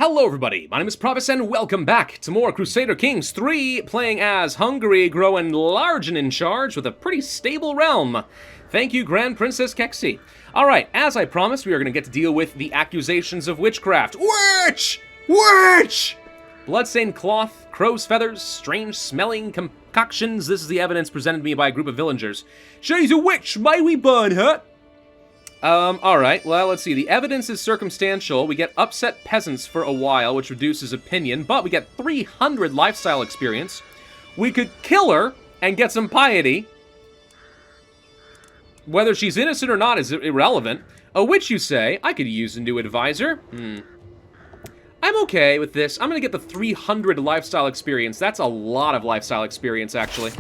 Hello everybody, my name is Pravus and welcome back to more Crusader Kings 3, playing as Hungary, growing large and in charge with a pretty stable realm. Thank you, Grand Princess Kexi. Alright, as I promised, we are going to get to deal with the accusations of witchcraft. Witch! Witch! Bloodstained cloth, crow's feathers, strange smelling concoctions. This is the evidence presented to me by a group of villagers. She's a witch, may we burn her? Alright, well, let's see. The evidence is circumstantial. We get upset peasants for a while, which reduces opinion, but we get 300 lifestyle experience. We could kill her and get some piety. Whether she's innocent or not is irrelevant. A witch, you say? I could use a new advisor. I'm okay with this. I'm gonna get the 300 lifestyle experience. That's a lot of lifestyle experience, actually.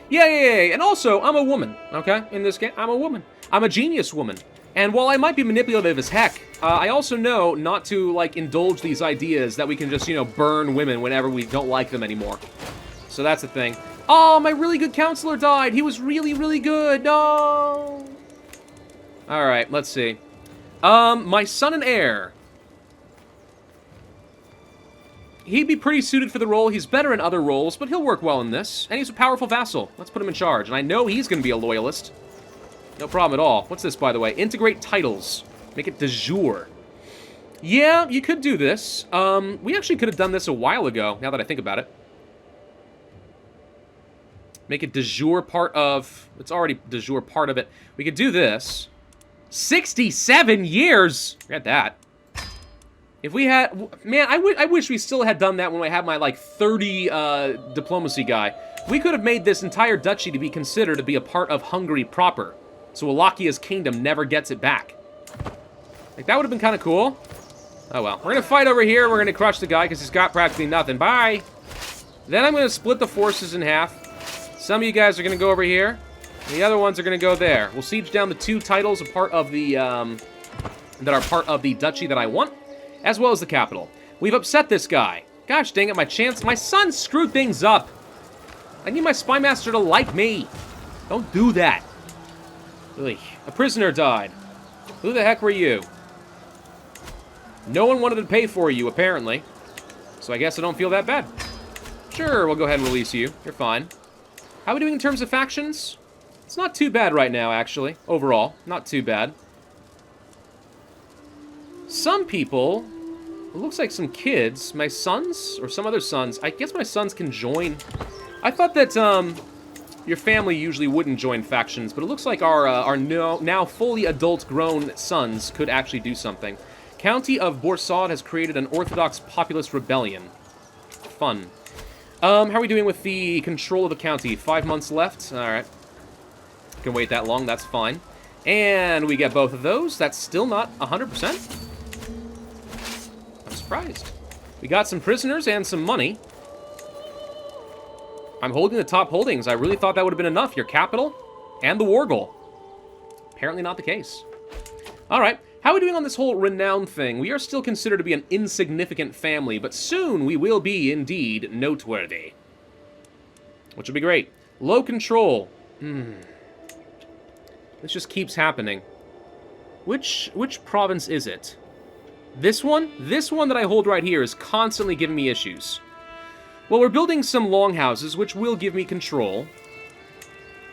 Yay! And also, I'm a woman, okay? In this game, I'm a woman. I'm a genius woman. And while I might be manipulative as heck, I also know not to, like, indulge these ideas that we can just, you know, burn women whenever we don't like them anymore. So that's the thing. Oh, my really good counselor died! He was really, really good! No! Alright, let's see. My son and heir. He'd be pretty suited for the role. He's better in other roles, but he'll work well in this. And he's a powerful vassal. Let's put him in charge. And I know he's going to be a loyalist. No problem at all. What's this, by the way? Integrate titles. Make it de jure. Yeah, you could do this. We actually could have done this a while ago, now that I think about it. Make it de jure part of... It's already de jure part of it. We could do this. 67 years! Forget that. If we had... Man, I wish we still had done that when I had my, like, 30 diplomacy guy. We could have made this entire duchy to be considered to be a part of Hungary proper. So Walachia's kingdom never gets it back. Like, that would have been kind of cool. Oh, well. We're going to fight over here. We're going to crush the guy because he's got practically nothing. Bye! Then I'm going to split the forces in half. Some of you guys are going to go over here. And the other ones are going to go there. We'll siege down the two titles, a part of the, that are part of the duchy that I want, as well as the capital. We've upset this guy. Gosh dang it, my son screwed things up. I need my spy master to like me. Don't do that. Ugh. A prisoner died. Who the heck were you? No one wanted to pay for you, apparently. So I guess I don't feel that bad. Sure, we'll go ahead and release you. You're fine. How are we doing in terms of factions? It's not too bad right now, actually. Overall, not too bad. Some people, it looks like some kids, my sons, or some other sons, I guess my sons can join. I thought that, your family usually wouldn't join factions, but it looks like our now fully adult grown sons could actually do something. County of Borsod has created an Orthodox populist rebellion. Fun. How are we doing with the control of the county? 5 months left? Alright. Can wait that long, that's fine. And we get both of those. That's still not 100%. I'm surprised. We got some prisoners and some money. I'm holding the top holdings. I really thought that would have been enough. Your capital and the war goal. Apparently not the case. Alright, how are we doing on this whole renown thing? We are still considered to be an insignificant family, but soon we will be, indeed, noteworthy. Which will be great. Low control. This just keeps happening. Which province is it? This one? This one that I hold right here is constantly giving me issues. Well, we're building some longhouses, which will give me control.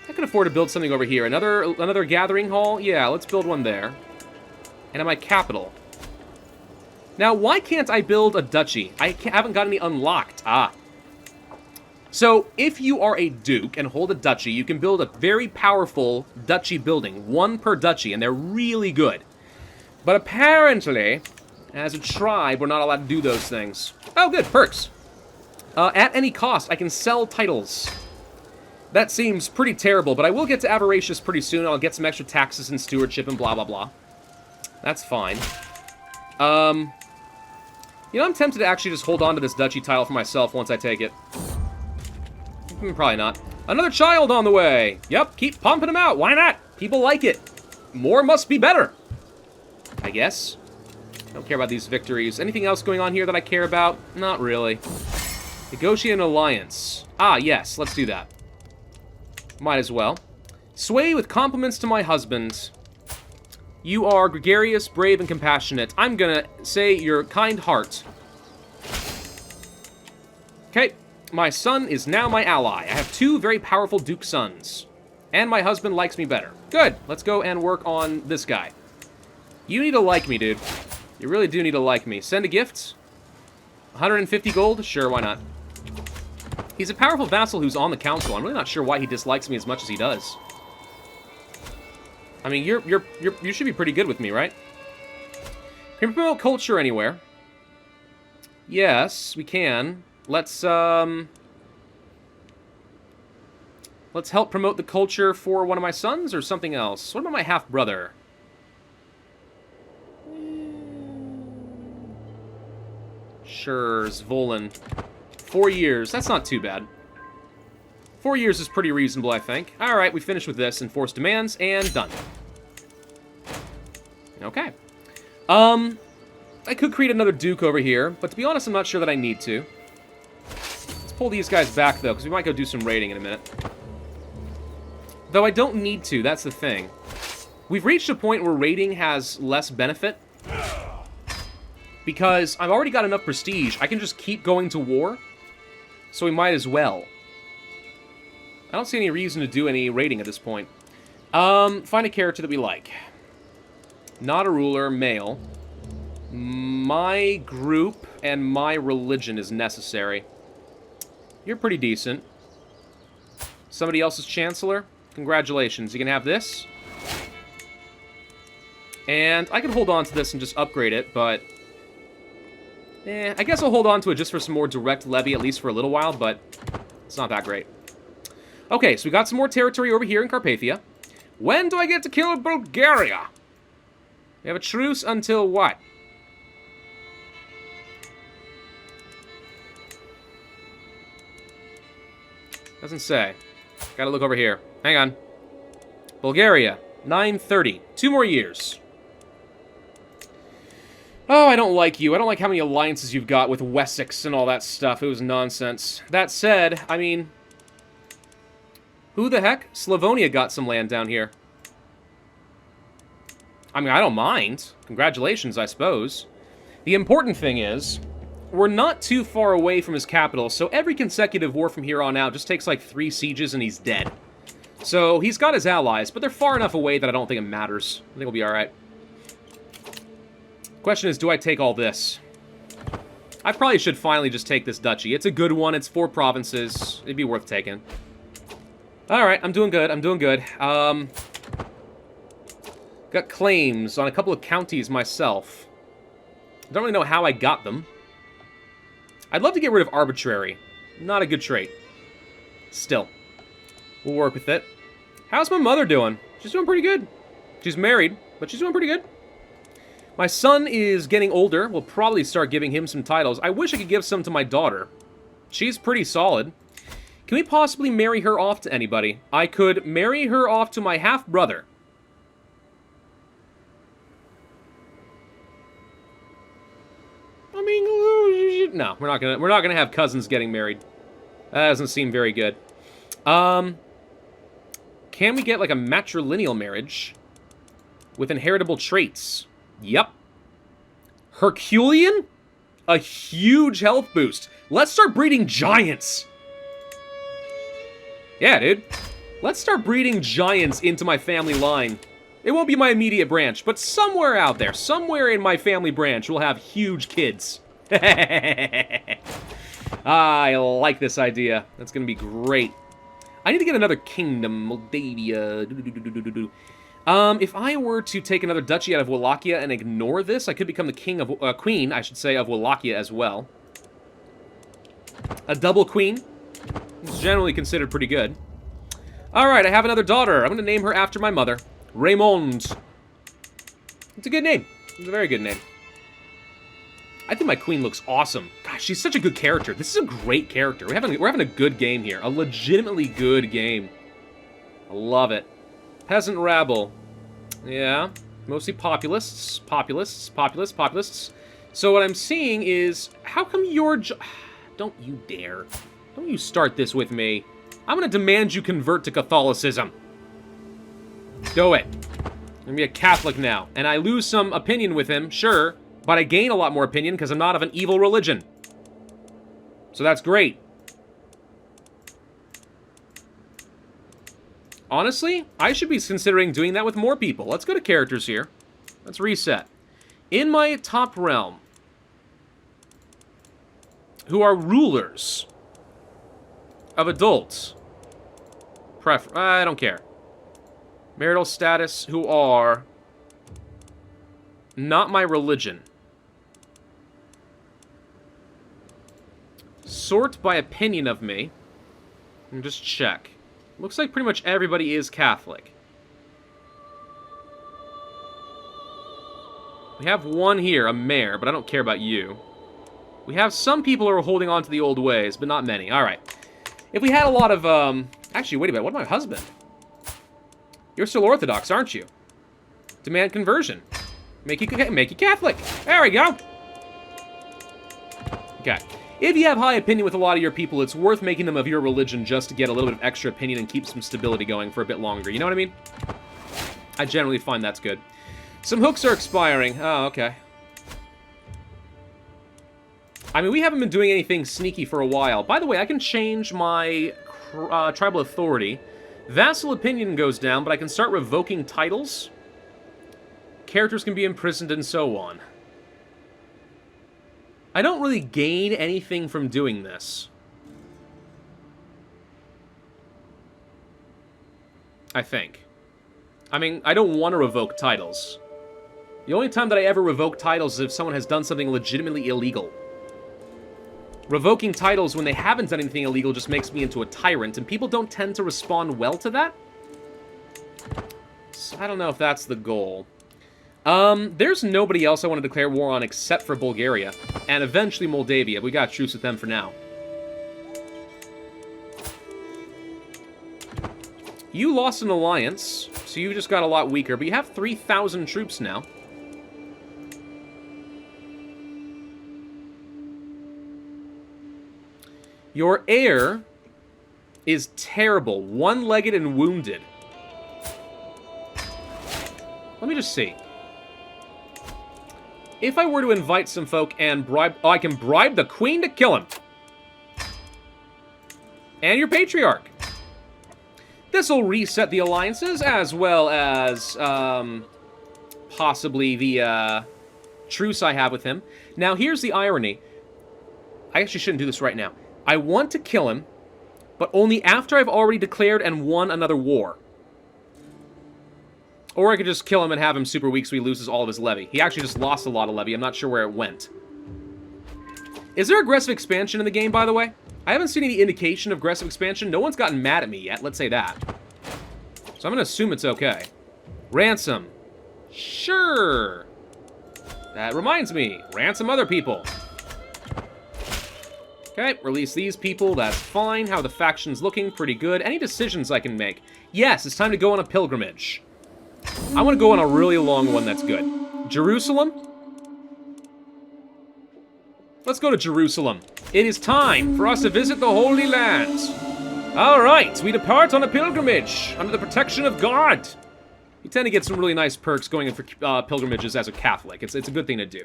I can afford to build something over here. Another gathering hall? Yeah, let's build one there. And at my capital. Now, why can't I build a duchy? I haven't got any unlocked. So, if you are a duke and hold a duchy, you can build a very powerful duchy building. One per duchy, and they're really good. But apparently, as a tribe, we're not allowed to do those things. Oh, good. Perks. At any cost, I can sell titles. That seems pretty terrible, but I will get to Avaricious pretty soon. I'll get some extra taxes and stewardship and blah, blah, blah. That's fine. You know, I'm tempted to actually just hold on to this duchy title for myself once I take it. Probably not. Another child on the way! Yep, keep pumping them out. Why not? People like it. More must be better. I guess. Don't care about these victories. Anything else going on here that I care about? Not really. Negotiate an alliance. Ah, yes, let's do that. Might as well. Sway with compliments to my husband. You are gregarious, brave, and compassionate. I'm gonna say your kind heart. Okay, my son is now my ally. I have 2 very powerful Duke sons. And my husband likes me better. Good, let's go and work on this guy. You need to like me, dude. You really do need to like me. Send a gift. 150 gold? Sure, why not? He's a powerful vassal who's on the council. I'm really not sure why he dislikes me as much as he does. I mean, you should be pretty good with me, right? Can we promote culture anywhere? Yes, we can. Let's help promote the culture for one of my sons or something else. What about my half-brother? Sure, Zvolen. 4 years. That's not too bad. 4 years is pretty reasonable, I think. Alright, we finished with this. Enforce demands, and done. Okay. I could create another duke over here, but to be honest, I'm not sure that I need to. Let's pull these guys back, though, because we might go do some raiding in a minute. Though I don't need to, that's the thing. We've reached a point where raiding has less benefit. Because I've already got enough prestige, I can just keep going to war. So we might as well. I don't see any reason to do any raiding at this point. Find a character that we like. Not a ruler, male. My group and my religion is necessary. You're pretty decent. Somebody else's chancellor? Congratulations, you can have this. And I can hold on to this and just upgrade it, but... I guess I'll hold on to it just for some more direct levy, at least for a little while, but it's not that great. Okay, so we got some more territory over here in Carpathia. When do I get to kill Bulgaria? We have a truce until what? Doesn't say. Gotta look over here. Hang on. Bulgaria, 930. 2 more years. Oh, I don't like you. I don't like how many alliances you've got with Wessex and all that stuff. It was nonsense. That said, I mean... Who the heck? Slavonia got some land down here. I mean, I don't mind. Congratulations, I suppose. The important thing is, we're not too far away from his capital, so every consecutive war from here on out just takes like 3 sieges and he's dead. So, he's got his allies, but they're far enough away that I don't think it matters. I think we'll be alright. Question is, do I take all this? I probably should finally just take this duchy. It's a good one. It's 4 provinces. It'd be worth taking. Alright, I'm doing good. I'm doing good. Got claims on a couple of counties myself. Don't really know how I got them. I'd love to get rid of arbitrary. Not a good trait. Still. We'll work with it. How's my mother doing? She's doing pretty good. She's married, but she's doing pretty good. My son is getting older. We'll probably start giving him some titles. I wish I could give some to my daughter. She's pretty solid. Can we possibly marry her off to anybody? I could marry her off to my half-brother. I mean, no, we're not gonna have cousins getting married. That doesn't seem very good. Can we get like a matrilineal marriage with inheritable traits? Yep. Herculean? A huge health boost. Let's start breeding giants. Yeah, dude. Let's start breeding giants into my family line. It won't be my immediate branch, but somewhere out there, somewhere in my family branch, we'll have huge kids. I like this idea. That's going to be great. I need to get another kingdom. Moldavia. If I were to take another duchy out of Wallachia and ignore this, I could become the king of, queen, I should say, of Wallachia as well. A double queen. It's generally considered pretty good. Alright, I have another daughter. I'm going to name her after my mother. Raymond. It's a good name. It's a very good name. I think my queen looks awesome. Gosh, she's such a good character. This is a great character. We're having a good game here. A legitimately good game. I love it. Peasant rabble. Yeah. Mostly populists. Populists. So what I'm seeing is, how come you're... Don't you dare. Don't you start this with me. I'm going to demand you convert to Catholicism. Do it. I'm gonna be a Catholic now. And I lose some opinion with him, sure, but I gain a lot more opinion because I'm not of an evil religion. So that's great. Honestly, I should be considering doing that with more people. Let's go to characters here. Let's reset. In my top realm, who are rulers of adults. I don't care. Marital status, who are not my religion. Sort by opinion of me. And just check. Looks like pretty much everybody is Catholic. We have one here, a mayor, but I don't care about you. We have some people who are holding on to the old ways, but not many. Alright. If we had a lot of, Actually, wait a minute. What about my husband? You're still Orthodox, aren't you? Demand conversion. Make you Catholic. There we go. Okay. If you have high opinion with a lot of your people, it's worth making them of your religion just to get a little bit of extra opinion and keep some stability going for a bit longer. You know what I mean? I generally find that's good. Some hooks are expiring. Oh, okay. I mean, we haven't been doing anything sneaky for a while. By the way, I can change my tribal authority. Vassal opinion goes down, but I can start revoking titles. Characters can be imprisoned and so on. I don't really gain anything from doing this. I think. I mean, I don't want to revoke titles. The only time that I ever revoke titles is if someone has done something legitimately illegal. Revoking titles when they haven't done anything illegal just makes me into a tyrant, and people don't tend to respond well to that. So I don't know if that's the goal. There's nobody else I want to declare war on except for Bulgaria, and eventually Moldavia. We got a truce with them for now. You lost an alliance, so you just got a lot weaker, but you have 3,000 troops now. Your heir is terrible, one-legged and wounded. Let me just see. If I were to invite some folk and bribe... Oh, I can bribe the queen to kill him. And your patriarch. This'll reset the alliances, as well as, possibly the, truce I have with him. Now, here's the irony. I actually shouldn't do this right now. I want to kill him, but only after I've already declared and won another war. Or I could just kill him and have him super weak so he loses all of his levy. He actually just lost a lot of levy. I'm not sure where it went. Is there aggressive expansion in the game, by the way? I haven't seen any indication of aggressive expansion. No one's gotten mad at me yet, let's say that. So I'm going to assume it's okay. Ransom. Sure. That reminds me. Ransom other people. Okay, release these people, that's fine. How are the factions looking? Pretty good. Any decisions I can make? Yes, it's time to go on a pilgrimage. I want to go on a really long one that's good. Jerusalem? Let's go to Jerusalem. It is time for us to visit the Holy Land. Alright, we depart on a pilgrimage under the protection of God. You tend to get some really nice perks going in for pilgrimages as a Catholic. It's a good thing to do.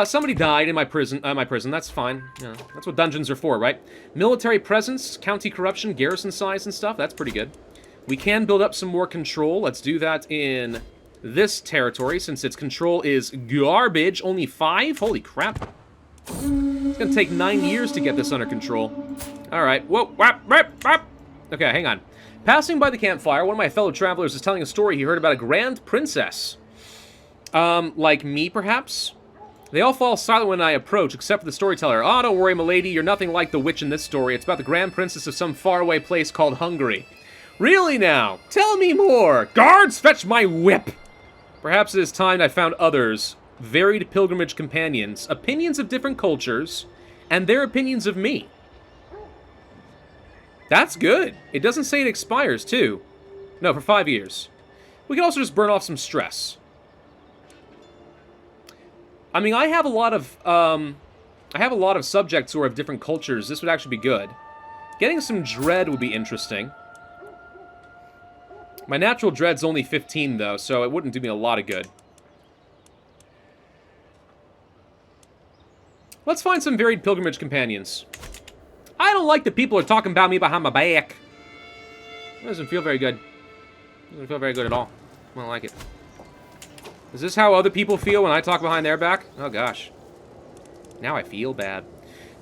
Somebody died in my prison, that's fine. Yeah, that's what dungeons are for, right? Military presence, county corruption, garrison size and stuff, that's pretty good. We can build up some more control. Let's do that in this territory, since its control is garbage. Only 5? Holy crap. It's gonna take 9 years to get this under control. Alright, whoa, whap, whap, whap. Okay, hang on. Passing by the campfire, one of my fellow travelers is telling a story he heard about a grand princess. Like me, perhaps? They all fall silent when I approach, except for the storyteller. Oh, don't worry, milady, you're nothing like the witch in this story. It's about the grand princess of some faraway place called Hungary. Really now? Tell me more! Guards, fetch my whip! Perhaps it is time I found others, varied pilgrimage companions, opinions of different cultures, and their opinions of me. That's good. It doesn't say it expires, too. No, for 5 years. We can also just burn off some stress. I mean, I have a lot of subjects who are of different cultures. This would actually be good. Getting some dread would be interesting. My natural dread's only 15, though, so it wouldn't do me a lot of good. Let's find some varied pilgrimage companions. I don't like that people are talking about me behind my back. It doesn't feel very good. It doesn't feel very good at all. I don't like it. Is this how other people feel when I talk behind their back? Oh, gosh. Now I feel bad.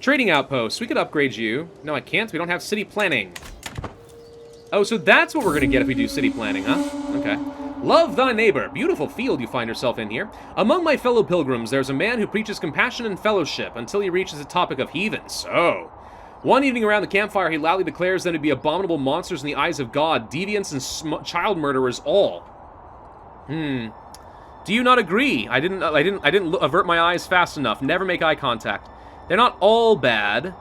Trading outposts. We could upgrade you. No, I can't. We don't have city planning. Oh, so that's what we're going to get if we do city planning, huh? Okay. Love thy neighbor. Beautiful field you find yourself in here. Among my fellow pilgrims, there's a man who preaches compassion and fellowship until he reaches the topic of heathens. So, one evening around the campfire, he loudly declares them to be abominable monsters in the eyes of God, deviants and child murderers all. Do you not agree? I didn't avert my eyes fast enough. Never make eye contact. They're not all bad.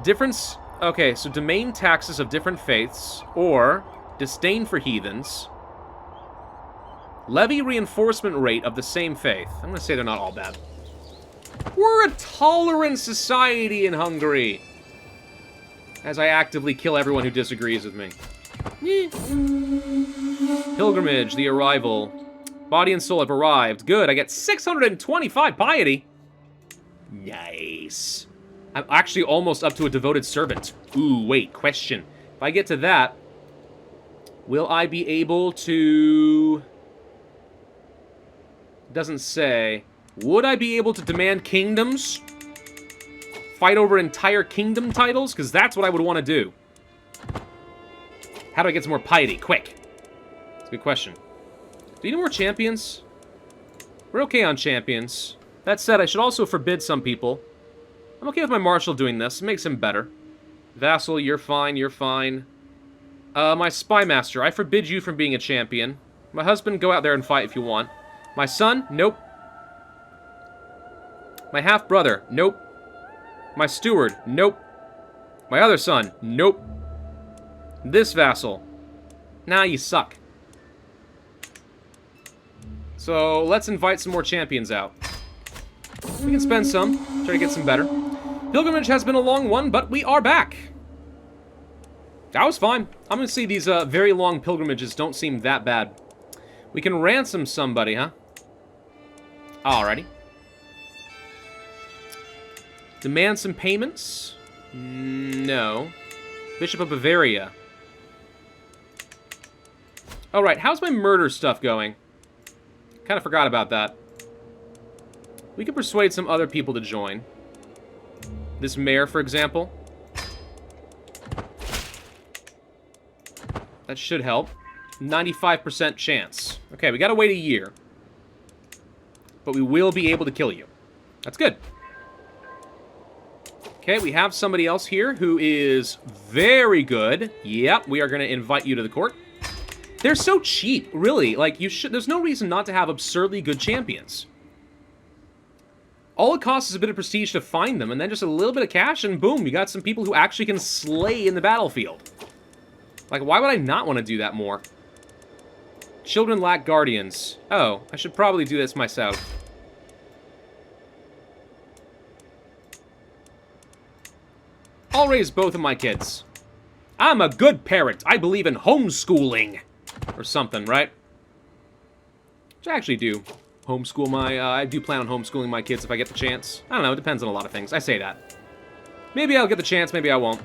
Difference. Okay, so domain taxes of different faiths, or disdain for heathens. Levy reinforcement rate of the same faith. I'm going to say they're not all bad. We're a tolerant society in Hungary. As I actively kill everyone who disagrees with me. Pilgrimage, the arrival. Body and soul have arrived. Good, I get 625 piety. Nice. I'm actually almost up to a devoted servant. Ooh, wait, question. If I get to that, will I be able to... Doesn't say. Would I be able to demand kingdoms? Fight over entire kingdom titles? Because that's what I would want to do. How do I get some more piety? Quick. That's a good question. Do you need more champions? We're okay on champions. That said, I should also forbid some people. I'm okay with my marshal doing this. It makes him better. Vassal, you're fine, you're fine. My spy master, I forbid you from being a champion. My husband, go out there and fight if you want. My son, nope. My half-brother, nope. My steward, nope. My other son, nope. This vassal, nah, you suck. So, let's invite some more champions out. We can spend some, try to get some better. Pilgrimage has been a long one, but we are back. That was fine. I'm going to see these very long pilgrimages don't seem that bad. We can ransom somebody, huh? Alrighty. Demand some payments? No. Bishop of Bavaria. Alright, how's my murder stuff going? Kind of forgot about that. We could persuade some other people to join. This mayor, for example. That should help. 95% chance. Okay, we gotta wait a year. But we will be able to kill you. That's good. Okay, we have somebody else here who is very good. Yep, we are going to invite you to the court. They're so cheap, really. Like, there's no reason not to have absurdly good champions. All it costs is a bit of prestige to find them, and then just a little bit of cash, and boom, you got some people who actually can slay in the battlefield. Like, why would I not want to do that more? Children lack guardians. Oh, I should probably do this myself. I'll raise both of my kids. I'm a good parent. I believe in homeschooling. Or something, right? Which I actually do. Homeschool my... I do plan on homeschooling my kids if I get the chance. I don't know, it depends on a lot of things. I say that. Maybe I'll get the chance, maybe I won't.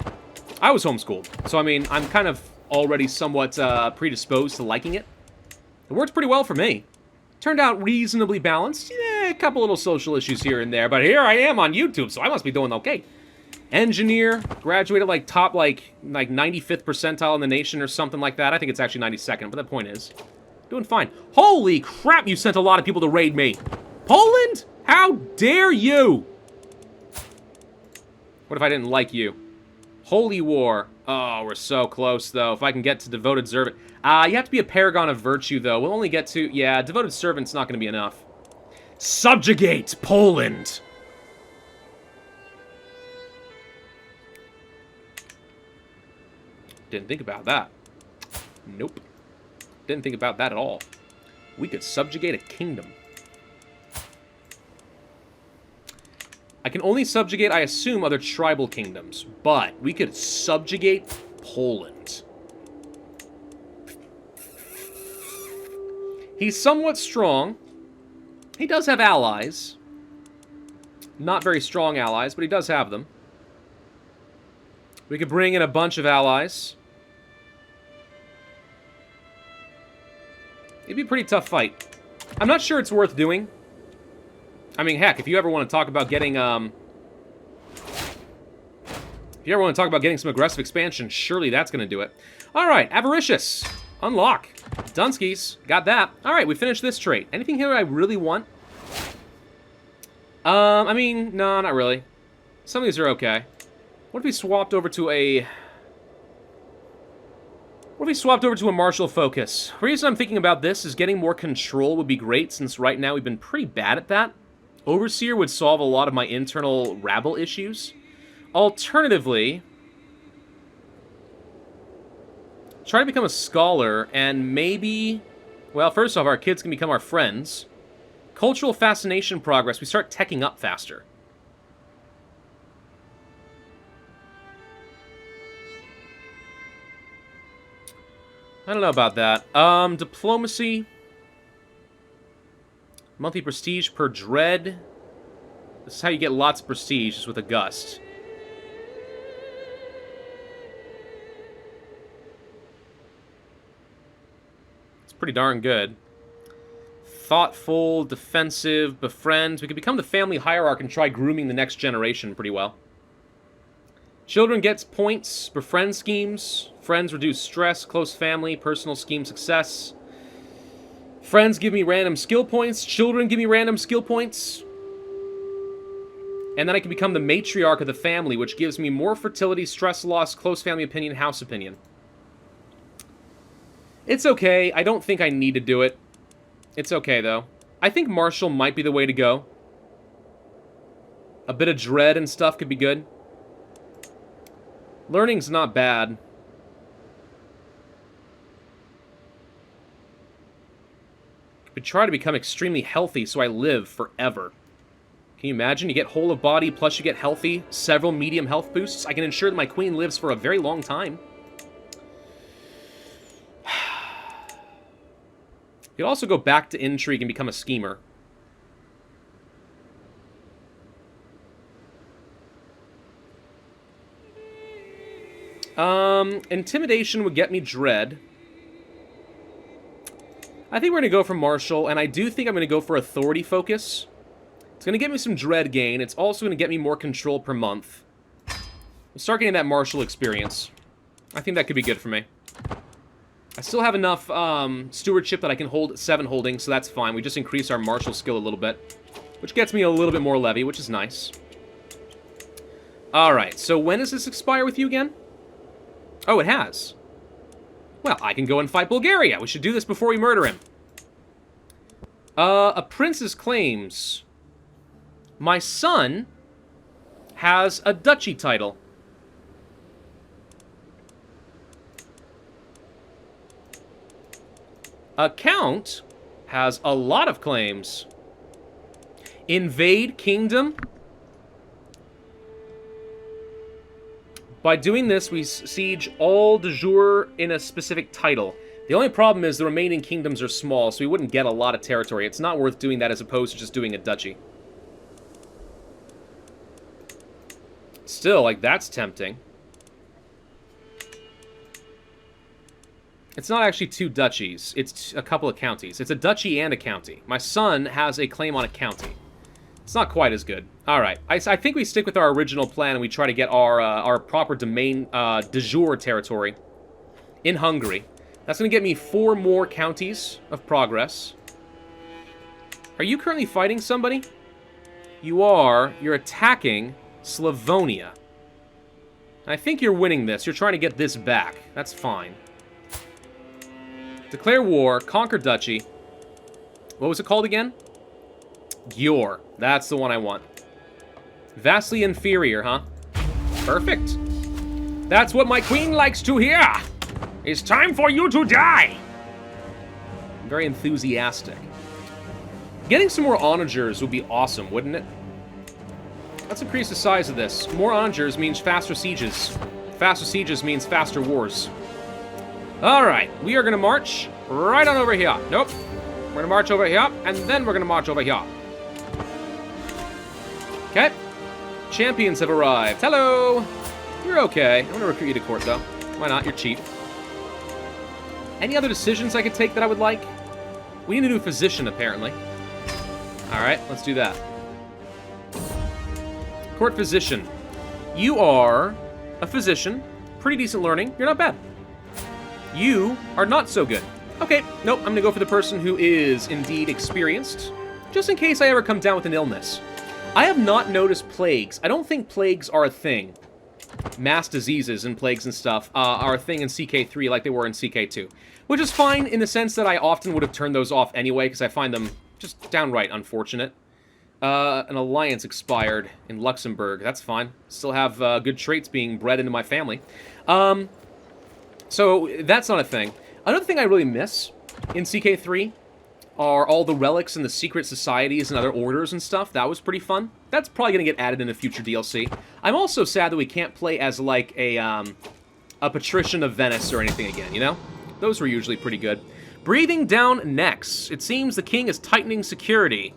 I was homeschooled, so I mean, I'm kind of already somewhat predisposed to liking it. It worked pretty well for me. Turned out reasonably balanced. Yeah, a couple little social issues here and there, but here I am on YouTube, so I must be doing okay. Engineer, graduated like top like 95th percentile in the nation or something like that. I think it's actually 92nd, but the point is, doing fine. Holy crap, you sent a lot of people to raid me. Poland? How dare you? What if I didn't like you? Holy War. Oh, we're so close, though. If I can get to devoted servant. You have to be a paragon of virtue, though. We'll only get to... Yeah, devoted servant's not going to be enough. Subjugate Poland! Didn't think about that. Nope. Didn't think about that at all. We could subjugate a kingdom. I can only subjugate, I assume, other tribal kingdoms, but we could subjugate Poland. He's somewhat strong. He does have allies. Not very strong allies, but he does have them. We could bring in a bunch of allies. It'd be a pretty tough fight. I'm not sure it's worth doing. I mean, heck, if you ever want to talk about getting, if you ever want to talk about getting some aggressive expansion, surely that's going to do it. Alright, Avaricious. Unlock. Dunskies. Got that. Alright, we finished this trait. Anything here I really want? I mean, no, not really. Some of these are okay. What if we swapped over to a... What if we swapped over to a martial focus? The reason I'm thinking about this is getting more control would be great, since right now we've been pretty bad at that. Overseer would solve a lot of my internal rabble issues. Alternatively, try to become a scholar, and maybe... Well, first off, our kids can become our friends. Cultural fascination progress, we start teching up faster. I don't know about that. Diplomacy. Monthly prestige per dread. This is how you get lots of prestige, just with a gust. It's pretty darn good. Thoughtful, defensive, befriend. We could become the family hierarch and try grooming the next generation pretty well. Children gets points, befriend schemes. Friends reduce stress, close family, personal scheme success. Friends give me random skill points. Children give me random skill points. And then I can become the matriarch of the family, which gives me more fertility, stress loss, close family opinion, house opinion. It's okay. I don't think I need to do it. It's okay, though. I think martial might be the way to go. A bit of dread and stuff could be good. Learning's not bad. But try to become extremely healthy so I live forever. Can you imagine? You get whole of body, plus you get healthy, several medium health boosts. I can ensure that my queen lives for a very long time. You could also go back to intrigue and become a schemer. Intimidation would get me dread. I think we're going to go for martial, and I do think I'm going to go for authority focus. It's going to get me some dread gain. It's also going to get me more control per month. We'll start getting that martial experience. I think that could be good for me. I still have enough stewardship that I can hold 7 holdings, so that's fine. We just increase our martial skill a little bit, which gets me a little bit more levy, which is nice. Alright, so when does this expire with you again? Oh, it has. Well, I can go and fight Bulgaria. We should do this before we murder him. A prince's claims. My son has a duchy title. A count has a lot of claims. Invade kingdom. By doing this, we siege all de jure in a specific title. The only problem is the remaining kingdoms are small, so we wouldn't get a lot of territory. It's not worth doing that as opposed to just doing a duchy. Still, like, that's tempting. It's not actually 2 duchies. It's a couple of counties. It's a duchy and a county. My son has a claim on a county. It's not quite as good. Alright, I think we stick with our original plan and we try to get our proper domain de jure territory in Hungary. That's going to get me 4 more counties of progress. Are you currently fighting somebody? You are. You're attacking Slavonia. I think you're winning this. You're trying to get this back. That's fine. Declare war. Conquer duchy. What was it called again? Győr. That's the one I want. Vastly inferior, huh? Perfect. That's what my queen likes to hear. It's time for you to die. I'm very enthusiastic. Getting some more onagers would be awesome, wouldn't it? Let's increase the size of this. More onagers means faster sieges. Faster sieges means faster wars. Alright, we are going to march right on over here. Nope. We're gonna march over here, and then we're gonna march over here. Okay. Champions have arrived. Hello! You're okay. I'm gonna recruit you to court, though. Why not? You're cheap. Any other decisions I could take that I would like? We need a new physician, apparently. Alright, let's do that. Court physician. You are a physician. Pretty decent learning. You're not bad. You are not so good. Okay, nope, I'm gonna go for the person who is indeed experienced, just in case I ever come down with an illness. I have not noticed plagues. I don't think plagues are a thing. Mass diseases and plagues and stuff are a thing in CK3 like they were in CK2. Which is fine in the sense that I often would have turned those off anyway, because I find them just downright unfortunate. An alliance expired in Luxembourg. That's fine. Still have good traits being bred into my family. So that's not a thing. Another thing I really miss in CK3 are all the relics and the secret societies and other orders and stuff. That was pretty fun. That's probably going to get added in a future DLC. I'm also sad that we can't play as, like, a patrician of Venice or anything again, you know? Those were usually pretty good. Breathing down necks. It seems the king is tightening security.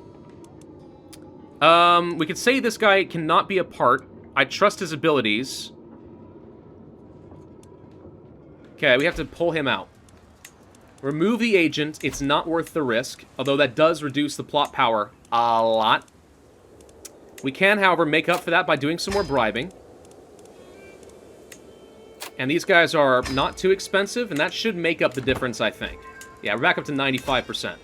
We could say this guy cannot be a part. I trust his abilities. Okay, we have to pull him out. Remove the agent. It's not worth the risk, although that does reduce the plot power a lot. We can, however, make up for that by doing some more bribing. And these guys are not too expensive, and that should make up the difference, I think. Yeah, we're back up to 95%.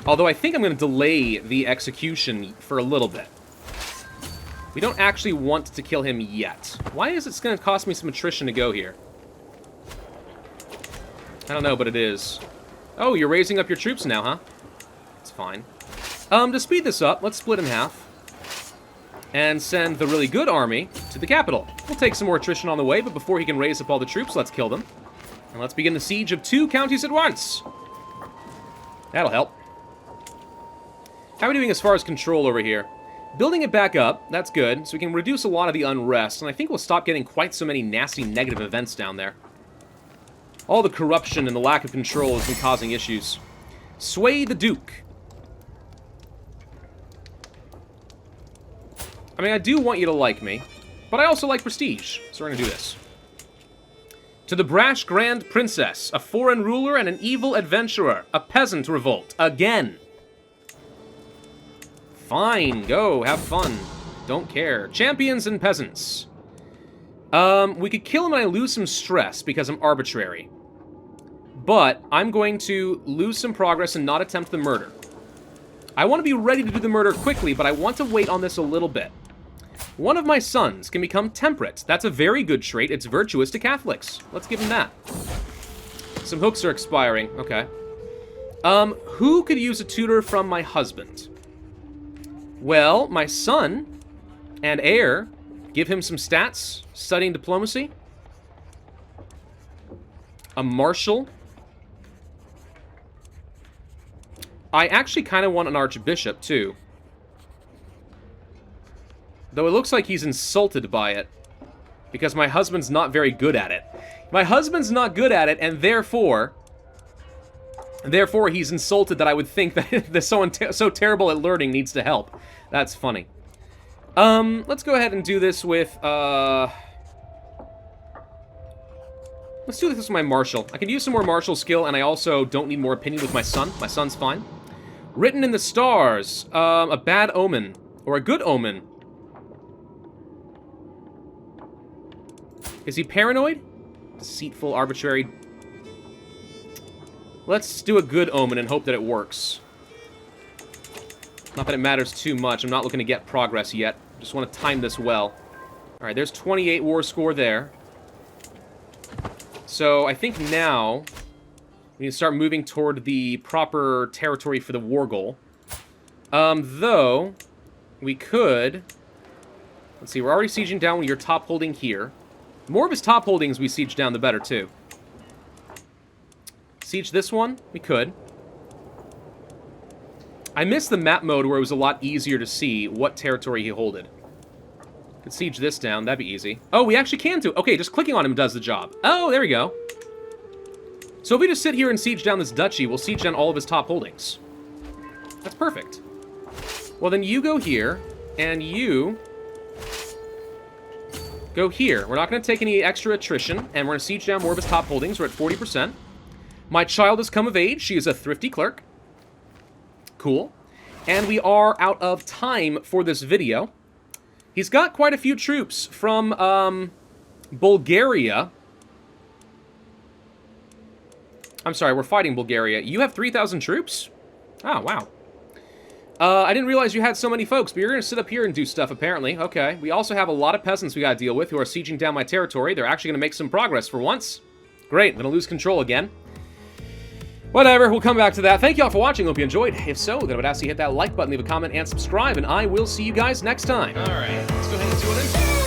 Although I think I'm going to delay the execution for a little bit. We don't actually want to kill him yet. Why is it going to cost me some attrition to go here? I don't know, but it is. Oh, you're raising up your troops now, huh? It's fine. To speed this up, let's split in half. And send the really good army to the capital. We'll take some more attrition on the way, but before he can raise up all the troops, let's kill them. And let's begin the siege of 2 counties at once. That'll help. How are we doing as far as control over here? Building it back up, that's good, so we can reduce a lot of the unrest, and I think we'll stop getting quite so many nasty negative events down there. All the corruption and the lack of control has been causing issues. Sway the Duke. I mean, I do want you to like me, but I also like prestige, so we're gonna do this. To the brash Grand Princess, a foreign ruler and an evil adventurer, a peasant revolt, again. Fine, go, have fun. Don't care. Champions and peasants. We could kill him and I lose some stress because I'm arbitrary. But I'm going to lose some progress and not attempt the murder. I want to be ready to do the murder quickly, but I want to wait on this a little bit. One of my sons can become temperate. That's a very good trait. It's virtuous to Catholics. Let's give him that. Some hooks are expiring. Okay. Who could use a tutor from my husband? Well, my son and heir. Give him some stats. Studying diplomacy. A marshal. I actually kind of want an archbishop, too. Though it looks like he's insulted by it. Because my husband's not very good at it. My husband's not good at it, and therefore he's insulted that I would think that someone so terrible at learning needs to help. That's funny. Let's go ahead and do this with, let's do this with my marshal. I can use some more martial skill, and I also don't need more opinion with my son. My son's fine. Written in the stars. A bad omen. Or a good omen. Is he paranoid? Deceitful, arbitrary. Let's do a good omen and hope that it works. Not that it matters too much. I'm not looking to get progress yet. Just want to time this well. Alright, there's 28 war score there. So I think now we need to start moving toward the proper territory for the war goal. Though, we could... Let's see, we're already sieging down your top holding here. The more of his top holdings we siege down, the better, too. Siege this one? We could. I missed the map mode where it was a lot easier to see what territory he holded. Could siege this down, that'd be easy. Oh, we actually can too. Okay, just clicking on him does the job. Oh, there we go. So if we just sit here and siege down this duchy, we'll siege down all of his top holdings. That's perfect. Well, then you go here, and you go here. We're not going to take any extra attrition, and we're going to siege down more of his top holdings. We're at 40%. My child has come of age. She is a thrifty clerk. Cool. And we are out of time for this video. He's got quite a few troops from Bulgaria. I'm sorry, we're fighting Bulgaria. You have 3,000 troops? Oh, wow. I didn't realize you had so many folks, but you're going to sit up here and do stuff, apparently. Okay. We also have a lot of peasants we got to deal with who are sieging down my territory. They're actually going to make some progress for once. Great. I'm going to lose control again. Whatever, we'll come back to that. Thank you all for watching. Hope you enjoyed. If so, then I would ask you to hit that like button, leave a comment, and subscribe, and I will see you guys next time. All right, let's go ahead and see what it is.